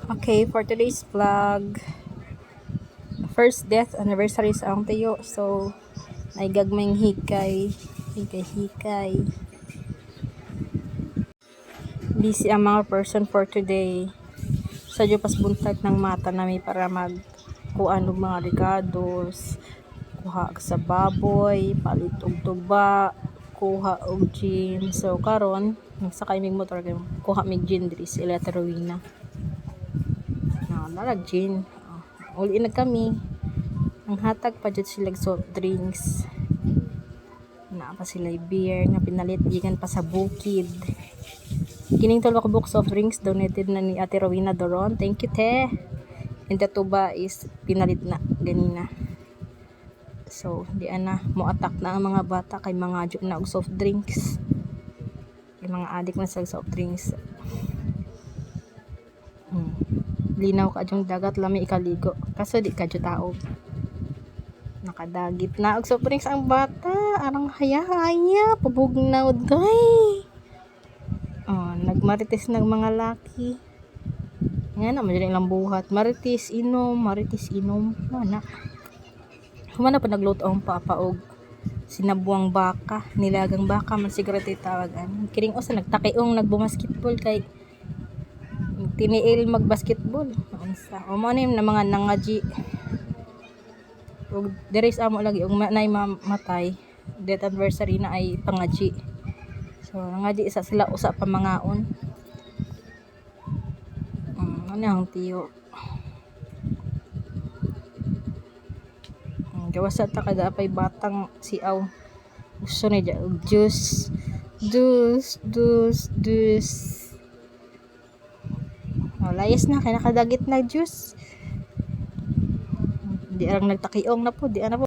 Okay, for today's vlog, first death anniversary sa akong tiyo. So, ay gagmayng hikay. Busy ang mga person for today. Sadyo pas buntag ng mata nami para kuha ng mga regados, kuha sa baboy, palit og tuba, kuha og gin. So, karon nagsakay mig motor kay kuha mig gin diri sa Ilateruina. Narag gin. Uli na kami. Ang hatag pa dyan sila soft drinks. Na pa sila beer nga pinalit gikan pa sa bukid. Kining tulo ka box soft drinks donated na ni Ate Rowena Doron. Thank you, te. And the tuba is pinalit na ganina. So, di na mo attack na ang mga bata kay mga adyo na og soft drinks. Yung mga adik na sa soft drinks. Linaw ka adyong dagat lami ikaligo kaso di kadyo taob nakadagit na og soft drinks ang bata arang haya pabugnaw day nagmarites ng mga laki nga na madali lang buhat marites inom mana pa nagluto ang papa og sinabuang baka nilagang baka man siguro tawagan kining usa nagtakiong nagbumasketball kay tiniil magbasketball unsa o mo nim na mga nangaji ug diri sa amo lagi ug nay mamatay death anniversary na ay pangaji so nangaji sa sila usa pa mangaon ano ang tiyo gawasa ta kada apay batang siaw gusto ni og juice layas na kay nakadagit na juice di arang nagtakiong na po di ana po